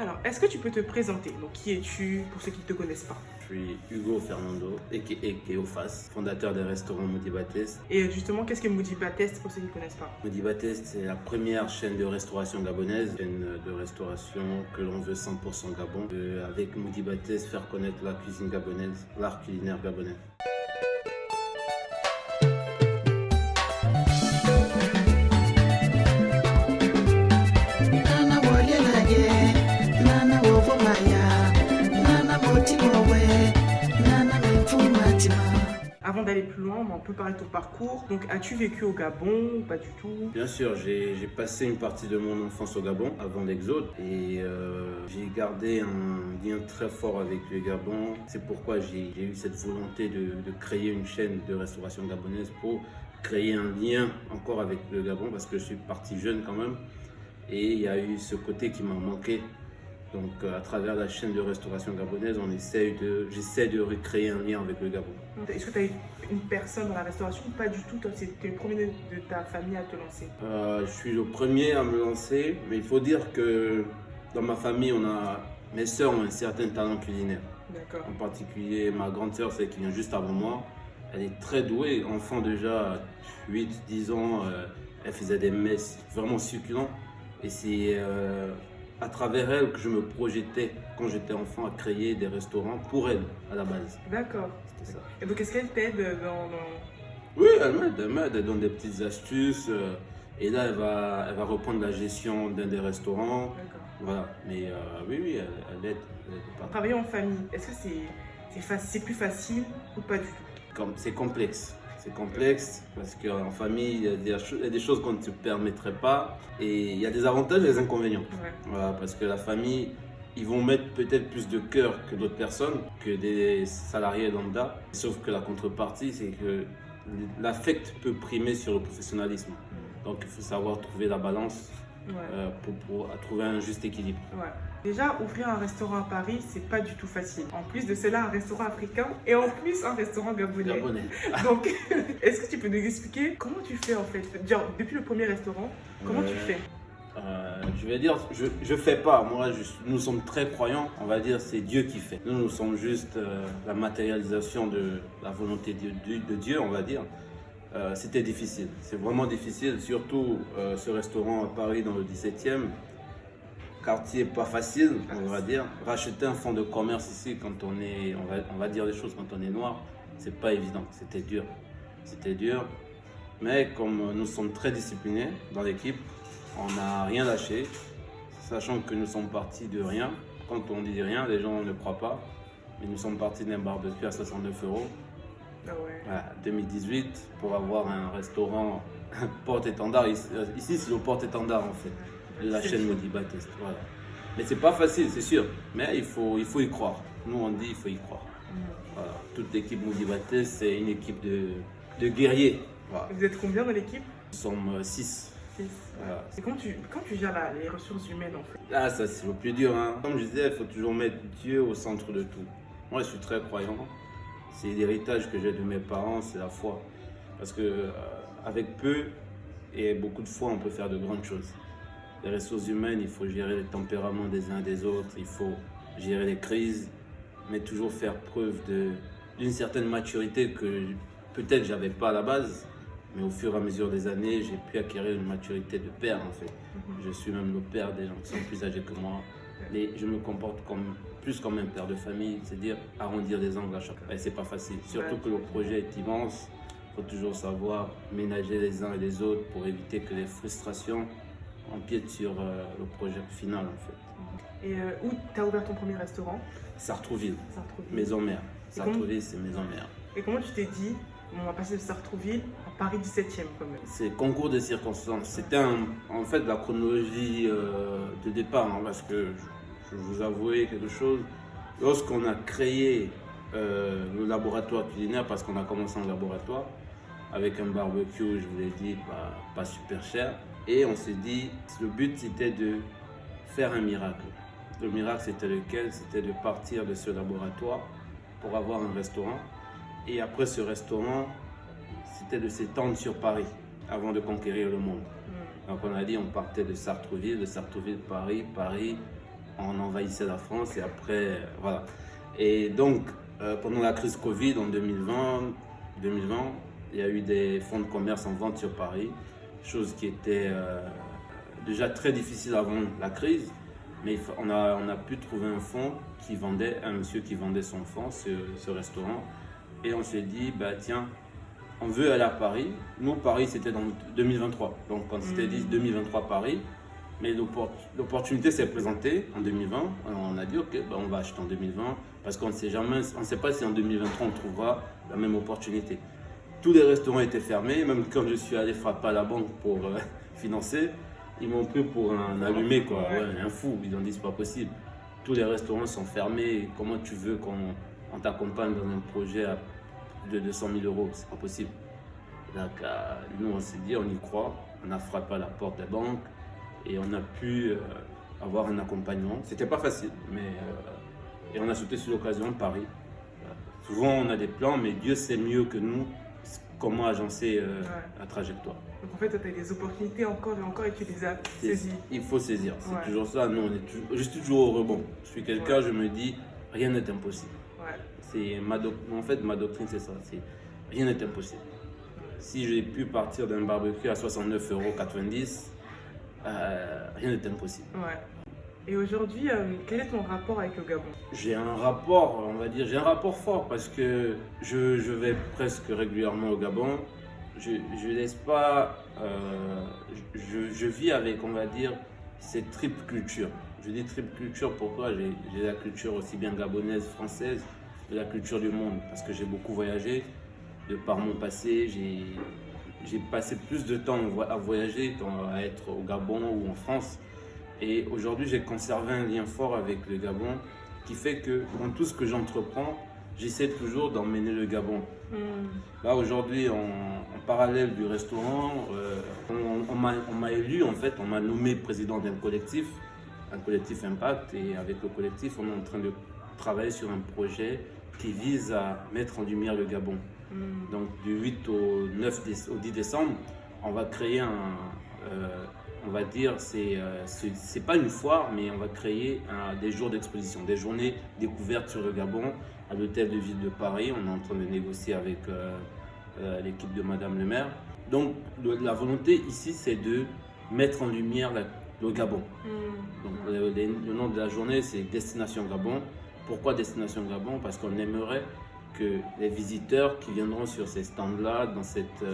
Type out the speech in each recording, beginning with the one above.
Alors, est-ce que tu peux te présenter? Donc, qui es-tu pour ceux qui ne te connaissent pas? Je suis Hugo Fernando, a.k.a. Keofas, fondateur des restaurants Moody Batest. Et justement, qu'est-ce que Moody Batest pour ceux qui ne connaissent pas? Moody Batest, c'est la première chaîne de restauration gabonaise, chaîne de restauration que l'on veut 100% Gabon. Avec Moody Batest, faire connaître la cuisine gabonaise, l'art culinaire gabonais. Avant d'aller plus loin, on peut parler de ton parcours. Donc, as-tu vécu au Gabon ou pas du tout? Bien sûr, j'ai passé une partie de mon enfance au Gabon avant l'exode et j'ai gardé un lien très fort avec le Gabon. C'est pourquoi j'ai eu cette volonté de créer une chaîne de restauration gabonaise pour créer un lien encore avec le Gabon parce que je suis parti jeune quand même et il y a eu ce côté qui m'a manqué. Donc à travers la chaîne de restauration gabonaise, j'essaie de recréer un lien avec le Gabon. Est-ce que tu as eu une personne dans la restauration ou pas du tout? Toi, c'était le premier de ta famille à te lancer. Je suis le premier à me lancer, mais il faut dire que dans ma famille, mes sœurs ont un certain talent culinaire. D'accord. En particulier, ma grande sœur, celle qui vient juste avant moi, elle est très douée. Enfant déjà, 8-10 ans, elle faisait des mets vraiment succulents. Et c'est à travers elle que je me projetais, quand j'étais enfant, à créer des restaurants pour elle, à la base. D'accord. C'était ça. Et donc, est-ce qu'elle t'aide Oui, elle m'aide, elle donne des petites astuces. Et là, elle va reprendre la gestion d'un des restaurants. D'accord. Voilà. Mais oui, elle aide. Travailler en famille, est-ce que c'est plus facile ou pas du tout? C'est complexe. C'est complexe parce qu'en famille, il y a des choses qu'on ne te permettrait pas. Et il y a des avantages et des inconvénients. Ouais. Voilà, parce que la famille, ils vont mettre peut-être plus de cœur que d'autres personnes, que des salariés lambda. Sauf que la contrepartie, c'est que l'affect peut primer sur le professionnalisme. Donc il faut savoir trouver la balance pour trouver un juste équilibre. Ouais. Déjà, ouvrir un restaurant à Paris, c'est pas du tout facile. En plus de cela, un restaurant africain et en plus un restaurant gabonais. Donc, est-ce que tu peux nous expliquer comment tu fais en fait? Genre, depuis le premier restaurant, comment tu fais? Je vais dire, je fais pas. Moi, nous sommes très croyants. On va dire, c'est Dieu qui fait. Nous sommes juste la matérialisation de la volonté de Dieu, on va dire. C'était difficile. C'est vraiment difficile, surtout ce restaurant à Paris dans le 17e. Quartier pas facile, on va dire. Racheter un fonds de commerce ici quand on va dire les choses quand on est noir, c'est pas évident. C'était dur. C'était dur. Mais comme nous sommes très disciplinés dans l'équipe, on n'a rien lâché, sachant que nous sommes partis de rien. Quand on dit rien, les gens ne croient pas. Mais nous sommes partis d'un barbecue à 69 €. Ah ouais. Voilà, 2018 pour avoir un restaurant porte-étendard. Ici, c'est le porte-étendard en fait de la chaîne Moody Batest. Voilà. Mais c'est pas facile, c'est sûr. Mais il faut y croire. Nous, on dit il faut y croire. Voilà. Toute l'équipe Moody Batest, c'est une équipe de guerriers. Voilà. Vous êtes combien dans l'équipe? Nous sommes 6. Voilà. Et quand tu gères les ressources humaines en fait? Ah, ça c'est le plus dur. Hein. Comme je disais, il faut toujours mettre Dieu au centre de tout. Moi, je suis très croyant. C'est l'héritage que j'ai de mes parents, c'est la foi. Parce que avec peu et beaucoup de foi, on peut faire de grandes choses. Les ressources humaines, il faut gérer les tempéraments des uns des autres, il faut gérer les crises, mais toujours faire preuve d'une certaine maturité que peut-être j'avais pas à la base, mais au fur et à mesure des années, j'ai pu acquérir une maturité de père en fait. Je suis même le père des gens qui sont plus âgés que moi. Et je me comporte plus comme un père de famille, c'est-à-dire arrondir les angles à chaque fois. Et c'est pas facile, surtout que le projet est immense. Il faut toujours savoir ménager les uns et les autres pour éviter que les frustrations empiètent sur le projet final en fait. Et où tu as ouvert ton premier restaurant? Sartrouville, Sartrouville. Maison Mère. Sartrouville, c'est Maison Mère. Et comment tu t'es dit, on va passer de Sartrouville à Paris 17e quand même? C'est concours de circonstances. C'était en fait la chronologie de départ, hein, parce que je vous avouer quelque chose. Lorsqu'on a créé le laboratoire culinaire, parce qu'on a commencé en laboratoire, avec un barbecue, je vous l'ai dit, pas super cher. Et on s'est dit, le but c'était de faire un miracle. Le miracle c'était lequel? C'était de partir de ce laboratoire pour avoir un restaurant. Et après ce restaurant, c'était de s'étendre sur Paris avant de conquérir le monde. Donc on a dit on partait de Sartrouville, Paris, on envahissait la France et après, voilà. Et donc, pendant la crise Covid en 2020, il y a eu des fonds de commerce en vente sur Paris, chose qui était déjà très difficile avant la crise, mais on a pu trouver un monsieur qui vendait son fonds, ce restaurant, et on s'est dit, bah tiens, on veut aller à Paris. Nous, Paris, c'était dans 2023, donc quand c'était dit 2023 Paris, mais l'opportunité s'est présentée en 2020, on a dit, ok, bah, on va acheter en 2020, parce qu'on ne sait jamais, on ne sait pas si en 2023 on trouvera la même opportunité. Tous les restaurants étaient fermés, même quand je suis allé frapper à la banque pour financer, ils m'ont pris pour un allumé, quoi. Ouais, un fou. Ils ont dit c'est pas possible. Tous les restaurants sont fermés. Comment tu veux qu'on t'accompagne dans un projet de 200 000 euros? C'est pas possible. Donc, nous, on s'est dit, on y croit. On a frappé à la porte des banques et on a pu avoir un accompagnement. C'était pas facile, mais et on a sauté sur l'occasion de Paris. Souvent, on a des plans, mais Dieu sait mieux que nous comment agencer la trajectoire. Donc en fait, tu as des opportunités encore et encore et tu les as saisies. Il faut saisir, c'est toujours ça. Nous, je suis toujours au rebond. Je suis quelqu'un, je me dis, rien n'est impossible. En fait, ma doctrine, c'est ça. Rien n'est impossible. Si j'ai pu partir d'un barbecue à 69,90 €, rien n'est impossible. Et aujourd'hui, quel est ton rapport avec le Gabon? J'ai un rapport, on va dire, j'ai un rapport fort parce que je vais presque régulièrement au Gabon. Je laisse pas, je vis avec, on va dire, cette triple culture. Je dis triple culture pourquoi j'ai la culture aussi bien gabonaise, française, et la culture du monde parce que j'ai beaucoup voyagé. De par mon passé, j'ai passé plus de temps à voyager qu'à être au Gabon ou en France. Et aujourd'hui, j'ai conservé un lien fort avec le Gabon qui fait que dans tout ce que j'entreprends, j'essaie toujours d'emmener le Gabon. Là, aujourd'hui, en parallèle du restaurant, on m'a élu, en fait, on m'a nommé président d'un collectif, un collectif Impact. Et avec le collectif, on est en train de travailler sur un projet qui vise à mettre en lumière le Gabon. Donc, du 8 au 10 décembre, on va créer on va dire, c'est pas une foire, mais on va créer des jours d'exposition, des journées découvertes sur le Gabon à l'hôtel de ville de Paris. On est en train de négocier avec l'équipe de Madame le maire. Donc, la volonté ici, c'est de mettre en lumière le Gabon. Donc, le nom de la journée, c'est Destination Gabon. Pourquoi Destination Gabon? Parce qu'on aimerait que les visiteurs qui viendront sur ces stands-là, dans cette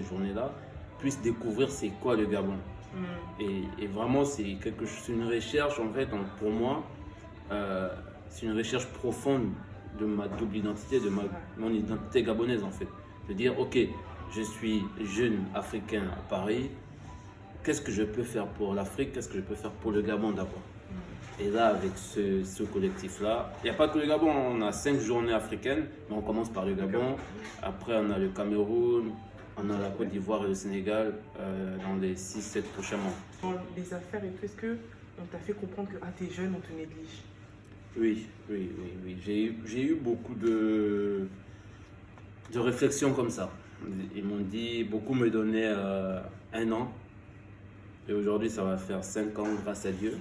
journée-là, puissent découvrir c'est quoi le Gabon. Et vraiment, c'est une recherche, en fait, pour moi, c'est une recherche profonde de ma double identité, de mon identité gabonaise, en fait. De dire, ok, je suis jeune africain à Paris, qu'est-ce que je peux faire pour l'Afrique, qu'est-ce que je peux faire pour le Gabon d'abord? Et là, avec ce collectif-là, il n'y a pas que le Gabon, on a 5 journées africaines, mais on commence par le Gabon, après on a le Cameroun, on a la Côte d'Ivoire et le Sénégal dans les 6-7 prochains mois. Dans les affaires et tout, est-ce qu'on t'a fait comprendre que t'es jeune, on te néglige? Oui. J'ai eu beaucoup de réflexions comme ça. Ils m'ont dit, beaucoup me donnaient 1 an. Et aujourd'hui, ça va faire 5 ans grâce à Dieu.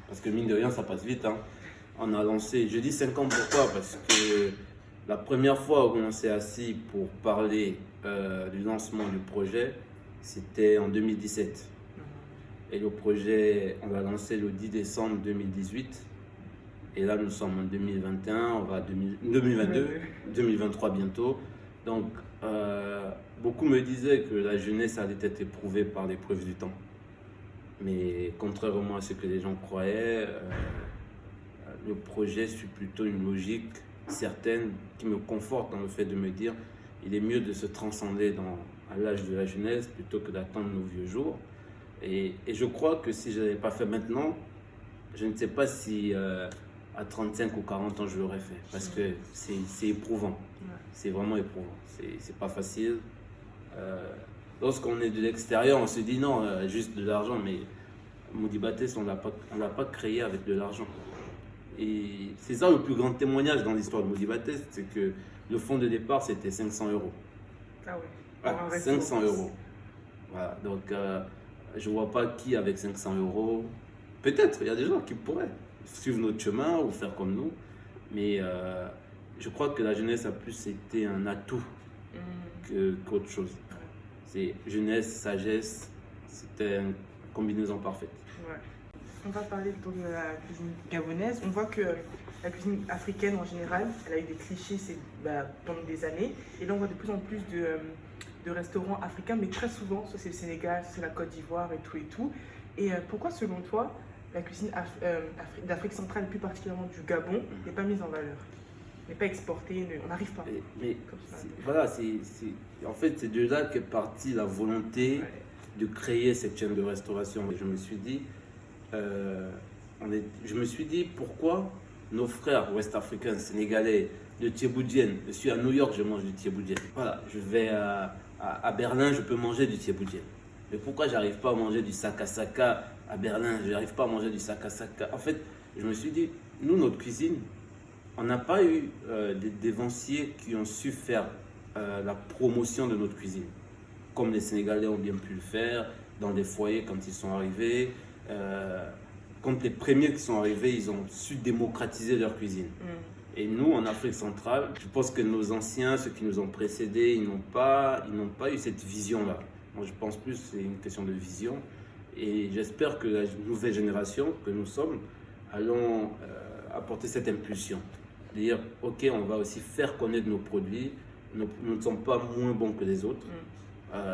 Parce que mine de rien, ça passe vite. On a lancé, je dis 5 ans pourquoi? Parce que la première fois où on s'est assis pour parler du lancement du projet, c'était en 2017. Et le projet, on l'a lancé le 10 décembre 2018. Et là, nous sommes en 2021, on va 2022, 2023 bientôt. Donc, beaucoup me disaient que la jeunesse allait être éprouvée par l'épreuve du temps. Mais contrairement à ce que les gens croyaient, le projet suit plutôt une logique certaine qui me conforte dans le fait de me dire il est mieux de se transcender à l'âge de la jeunesse plutôt que d'attendre nos vieux jours. Et je crois que si je ne l'avais pas fait maintenant, je ne sais pas si à 35 ou 40 ans je l'aurais fait. Parce que c'est éprouvant. C'est vraiment éprouvant. C'est pas facile. Lorsqu'on est de l'extérieur, on se dit non, juste de l'argent, mais Modibates, on ne l'a pas créé avec de l'argent. Et c'est ça le plus grand témoignage dans l'histoire de Modibates, c'est que le fonds de départ, c'était 500 €. Ah oui. 500 €. Voilà, donc je ne vois pas qui avec 500 € Peut-être, il y a des gens qui pourraient suivre notre chemin ou faire comme nous, mais je crois que la jeunesse a plus été un atout qu'autre chose. C'est jeunesse, sagesse, c'était une combinaison parfaite. Ouais. On va parler donc de la cuisine gabonaise. On voit que la cuisine africaine en général, elle a eu des clichés pendant des années. Et là, on voit de plus en plus de restaurants africains, mais très souvent, soit c'est le Sénégal, soit c'est la Côte d'Ivoire et tout et tout. Et pourquoi, selon toi, la cuisine d'Afrique centrale, plus particulièrement du Gabon, n'est pas mise en valeur, n'est pas exportée, on n'arrive pas. Mais voilà, en fait, c'est de là qu'est partie la volonté de créer cette chaîne de restauration. Et je me suis dit, pourquoi nos frères ouest-africains, sénégalais, de thieboudienne, je suis à New York, je mange du thieboudienne. Voilà, je vais à Berlin, je peux manger du thieboudienne. Mais pourquoi j'arrive pas à manger du saka-saka à Berlin? Je n'arrive pas à manger du saka-saka. En fait, je me suis dit, nous, notre cuisine, on n'a pas eu des dévanciers qui ont su faire la promotion de notre cuisine, comme les Sénégalais ont bien pu le faire dans des foyers quand ils sont arrivés. Quand les premiers qui sont arrivés, ils ont su démocratiser leur cuisine. Et nous, en Afrique centrale, je pense que nos anciens, ceux qui nous ont précédés, ils n'ont pas eu cette vision-là. Moi, je pense plus que c'est une question de vision. Et j'espère que la nouvelle génération que nous sommes allons apporter cette impulsion. Dire, ok, on va aussi faire connaître nos produits. Nous ne sommes pas moins bons que les autres.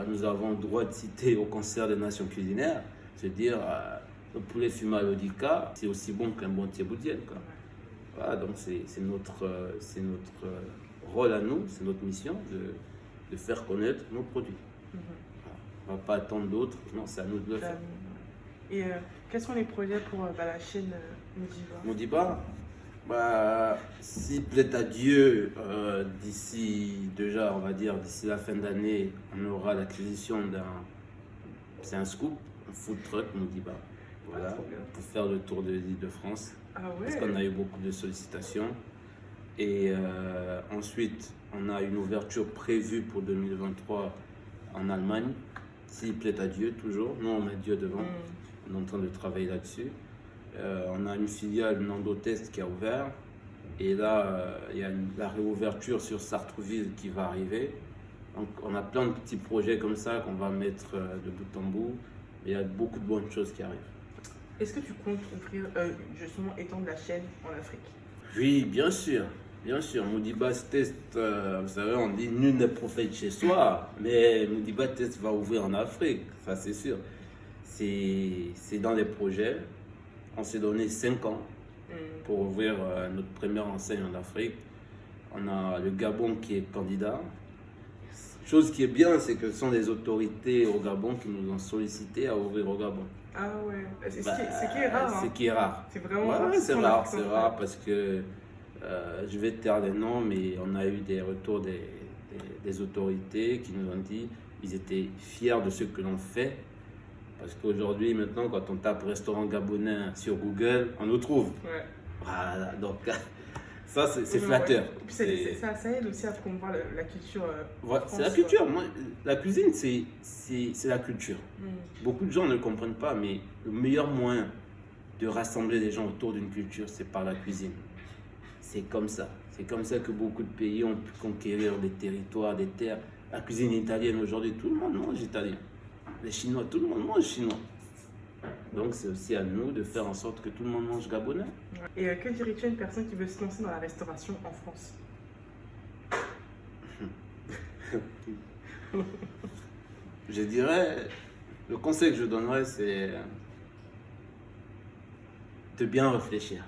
Nous avons le droit de citer au concert des nations culinaires, se dire, le poulet fumé à l'Odika, c'est aussi bon qu'un bon thieboudienne. Voilà, donc c'est notre rôle à nous, c'est notre mission de faire connaître nos produits. On ne va pas attendre d'autres, non, c'est à nous de le faire. Et quels sont les projets pour la chaîne Modiba? S'il plaît à Dieu, d'ici la fin d'année, on aura l'acquisition c'est un scoop, un food truck Modiba. Voilà, pour faire le tour de l'île de France. Parce qu'on a eu beaucoup de sollicitations. Et ensuite, on a une ouverture prévue pour 2023 en Allemagne. S'il plaît à Dieu, toujours. Nous, on met Dieu devant. On est en train de travailler là-dessus. On a une filiale Nando Test qui a ouvert. Et là, il y a la réouverture sur Sartrouville qui va arriver. Donc, on a plein de petits projets comme ça qu'on va mettre de bout en bout. Il y a beaucoup de bonnes choses qui arrivent. Est-ce que tu comptes ouvrir, justement, étendre la chaîne en Afrique? Oui, bien sûr. Bien sûr, Modiba Test, vous savez, on dit nul n'est prophète chez soi, mais Modiba Test va ouvrir en Afrique, ça c'est sûr. C'est dans les projets. On s'est donné 5 ans pour ouvrir notre première enseigne en Afrique. On a le Gabon qui est candidat. Chose qui est bien, c'est que ce sont les autorités au Gabon qui nous ont sollicité à ouvrir au Gabon. Ah ouais, c'est ce qui est rare. C'est qui est rare. C'est vraiment rare. C'est rare parce que je vais te taire les noms, mais on a eu des retours des autorités qui nous ont dit qu'ils étaient fiers de ce que l'on fait. Parce qu'aujourd'hui, maintenant, quand on tape restaurant gabonais sur Google, on nous trouve. Ouais. Voilà, donc ça, c'est flatteur. Et puis ça aide aussi à promouvoir la culture. C'est la culture. Moi, la cuisine, c'est la culture. Beaucoup de gens ne le comprennent pas, mais le meilleur moyen de rassembler les gens autour d'une culture, c'est par la cuisine. C'est comme ça. C'est comme ça que beaucoup de pays ont pu conquérir des territoires, des terres. La cuisine italienne aujourd'hui, tout le monde mange italien. Les Chinois, tout le monde mange chinois. Donc c'est aussi à nous de faire en sorte que tout le monde mange gabonais. Et que dirais-tu à une personne qui veut se lancer dans la restauration en France? Je dirais, le conseil que je donnerais, c'est de bien réfléchir.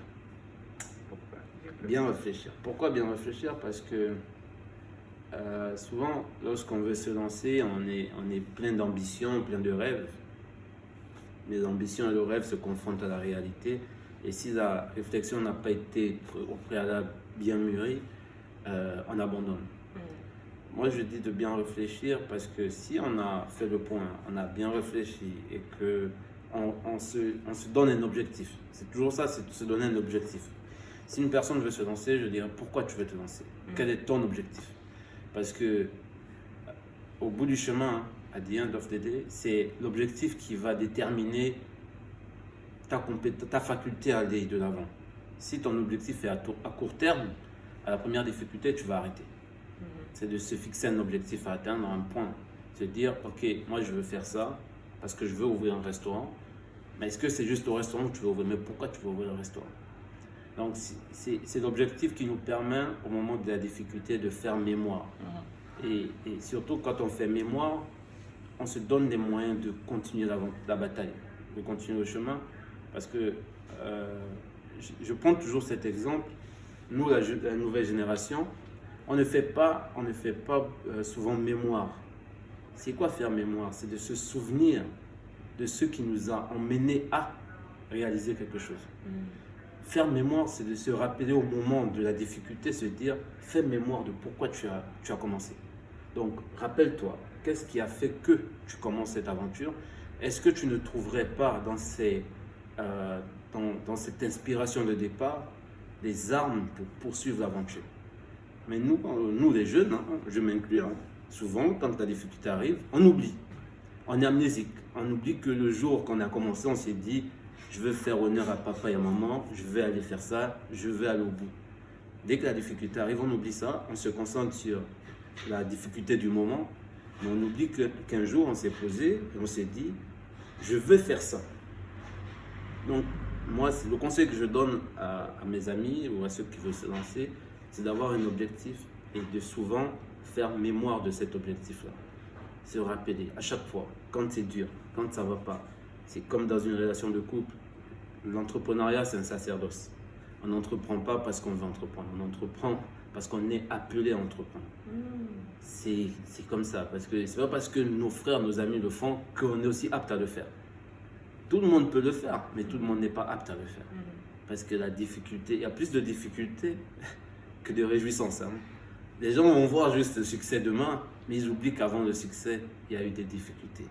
Bien réfléchir. Pourquoi bien réfléchir? Parce que souvent, lorsqu'on veut se lancer, on est plein d'ambitions, plein de rêves. Les ambitions et le rêve se confrontent à la réalité. Et si la réflexion n'a pas été au préalable bien mûrie, on abandonne. Moi, je dis de bien réfléchir parce que si on a fait le point, on a bien réfléchi et qu'on se donne un objectif. C'est toujours ça, c'est de se donner un objectif. Si une personne veut se lancer, je dirais pourquoi tu veux te lancer? Quel est ton objectif? Parce que au bout du chemin, à the end of the day, c'est l'objectif qui va déterminer ta faculté à aller de l'avant. Si ton objectif est à court terme, à la première difficulté, tu vas arrêter. C'est de se fixer un objectif à atteindre, un point. Se dire, ok, moi je veux faire ça parce que je veux ouvrir un restaurant. Mais est-ce que c'est juste au restaurant que tu veux ouvrir? Mais pourquoi tu veux ouvrir un restaurant? Donc c'est l'objectif qui nous permet au moment de la difficulté de faire mémoire. Et surtout quand on fait mémoire, on se donne les moyens de continuer la bataille, de continuer le chemin. Parce que je prends toujours cet exemple. Nous, la nouvelle génération, on ne fait pas souvent mémoire. C'est quoi faire mémoire? C'est de se souvenir de ce qui nous a emmenés à réaliser quelque chose. Faire mémoire, c'est de se rappeler au moment de la difficulté, se dire, fais mémoire de pourquoi tu as commencé. Donc, rappelle-toi, qu'est-ce qui a fait que tu commences cette aventure? Est-ce que tu ne trouverais pas dans cette inspiration de départ des armes pour poursuivre l'aventure? Mais nous les jeunes, je m'inclus, souvent, quand la difficulté arrive, on oublie. On est amnésique. On oublie que le jour qu'on a commencé, on s'est dit, je veux faire honneur à papa et à maman, je vais aller faire ça, je vais aller au bout. Dès que la difficulté arrive, on oublie ça, on se concentre sur la difficulté du moment, mais on oublie qu'un jour, on s'est posé et on s'est dit, je veux faire ça. Donc, moi, le conseil que je donne à mes amis ou à ceux qui veulent se lancer, c'est d'avoir un objectif et de souvent faire mémoire de cet objectif-là. Se rappeler à chaque fois, quand c'est dur, quand ça ne va pas. C'est comme dans une relation de couple. L'entrepreneuriat, c'est un sacerdoce. On n'entreprend pas parce qu'on veut entreprendre, on entreprend parce qu'on est appelé à entreprendre. C'est comme ça, parce que c'est pas parce que nos frères, nos amis le font qu'on est aussi apte à le faire. Tout le monde peut le faire, mais tout le monde n'est pas apte à le faire. Parce que la difficulté, il y a plus de difficultés que de réjouissances. Les gens vont voir juste le succès demain, mais ils oublient qu'avant le succès, il y a eu des difficultés.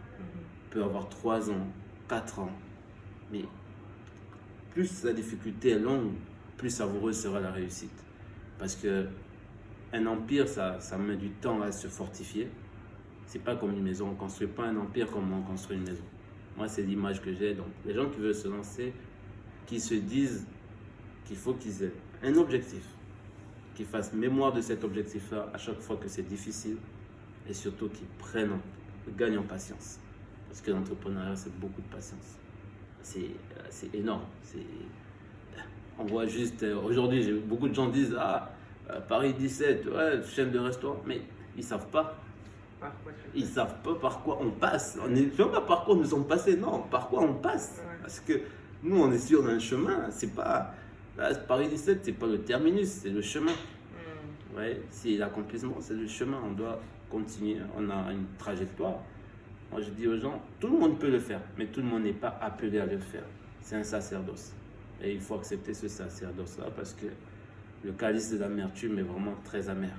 On peut avoir 3 ans, 4 ans, mais plus la difficulté est longue, plus savoureuse sera la réussite. Parce que un empire, ça met du temps à se fortifier. C'est pas comme une maison, on ne construit pas un empire comme on construit une maison. Moi, c'est l'image que j'ai. Donc, les gens qui veulent se lancer, qui se disent qu'il faut qu'ils aient un objectif, qu'ils fassent mémoire de cet objectif-là à chaque fois que c'est difficile, et surtout qu'ils gagnent en patience. Parce que l'entrepreneuriat, c'est beaucoup de patience. C'est énorme. On voit juste, aujourd'hui, beaucoup de gens disent, Paris 17, ouais, chaîne de restaurants, mais ils ne savent pas. Ils ne savent pas par quoi on passe. On ne sait pas par quoi nous sommes passés, non, par quoi on passe. Parce que nous, on est sur un chemin, c'est pas... Paris 17, c'est pas le terminus, c'est le chemin. Ouais, c'est l'accomplissement, c'est le chemin. On doit continuer, on a une trajectoire. Moi, je dis aux gens, tout le monde peut le faire, mais tout le monde n'est pas appelé à le faire. C'est un sacerdoce. Et il faut accepter ce sacerdoce-là parce que le calice de l'amertume est vraiment très amer.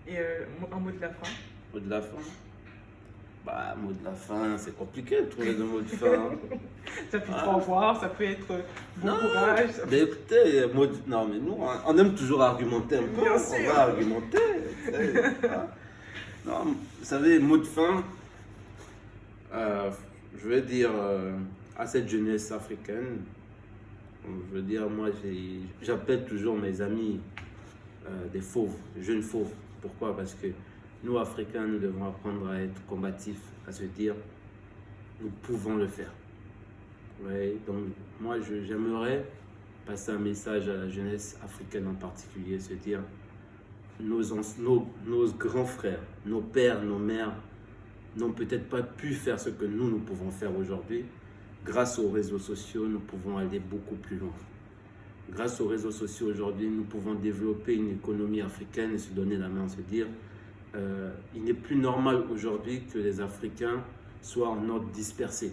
Et un mot de la fin? Mot de la fin? Mot de la fin, c'est compliqué de trouver le mot de fin. Ça peut être au revoir, ça peut être bon courage. Mais écoutez, non, mais nous, on aime toujours argumenter un peu. Bien on sûr. va argumenter. Non, vous savez, mot de fin, je vais dire à cette jeunesse africaine, je veux dire, moi, j'appelle toujours mes amis des fauves, jeunes fauves. Pourquoi? Parce que nous, Africains, nous devons apprendre à être combatifs, à se dire, nous pouvons le faire. Ouais, donc, moi, j'aimerais passer un message à la jeunesse africaine en particulier, se dire, nos grands frères, nos pères, nos mères, n'ont peut-être pas pu faire ce que nous pouvons faire aujourd'hui. Grâce aux réseaux sociaux, nous pouvons aller beaucoup plus loin. Grâce aux réseaux sociaux aujourd'hui, nous pouvons développer une économie africaine et se donner la main, se dire il n'est plus normal aujourd'hui que les Africains soient en ordre dispersé,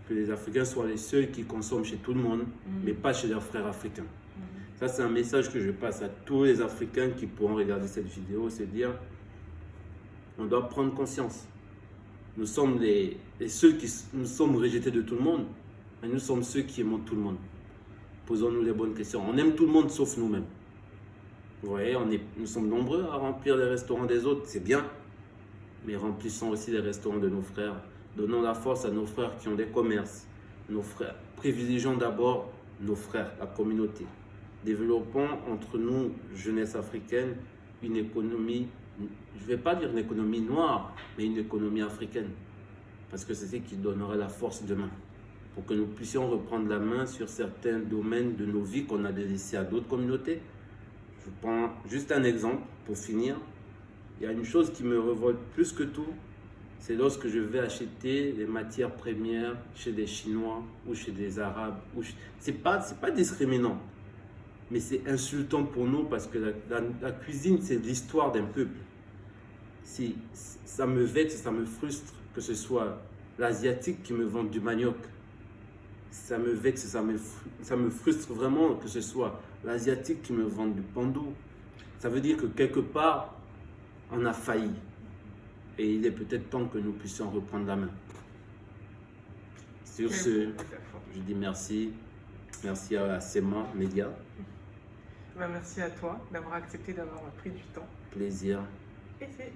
que les Africains soient les seuls qui consomment chez tout le monde, mais pas chez leurs frères africains. Ça, c'est un message que je passe à tous les Africains qui pourront regarder cette vidéo, se dire on doit prendre conscience. Nous sommes les ceux qui nous sommes rejetés de tout le monde, mais nous sommes ceux qui aiment tout le monde. Posons-nous les bonnes questions. On aime tout le monde sauf nous-mêmes. Vous voyez, nous sommes nombreux à remplir les restaurants des autres, c'est bien. Mais remplissons aussi les restaurants de nos frères. Donnons la force à nos frères qui ont des commerces, nos frères. Privilégions d'abord nos frères, la communauté. Développons entre nous, jeunesse africaine, une économie, je ne vais pas dire une économie noire, mais une économie africaine. Parce que c'est ce qui donnerait la force demain. Pour que nous puissions reprendre la main sur certains domaines de nos vies qu'on a délaissés à d'autres communautés. Je prends juste un exemple pour finir. Il y a une chose qui me révolte plus que tout, c'est lorsque je vais acheter les matières premières chez des Chinois ou chez des Arabes. C'est pas discriminant, mais c'est insultant pour nous parce que la cuisine, c'est l'histoire d'un peuple. Ça me vexe, ça me frustre que ce soit l'Asiatique qui me vende du manioc. Ça me vexe, ça me frustre vraiment que ce soit l'Asiatique qui me vende du pandou. Ça veut dire que quelque part, on a failli. Et il est peut-être temps que nous puissions reprendre la main. Sur ce, je dis merci. Merci à SEMA Média. Merci à toi d'avoir accepté d'avoir pris du temps. Plaisir. Et c'est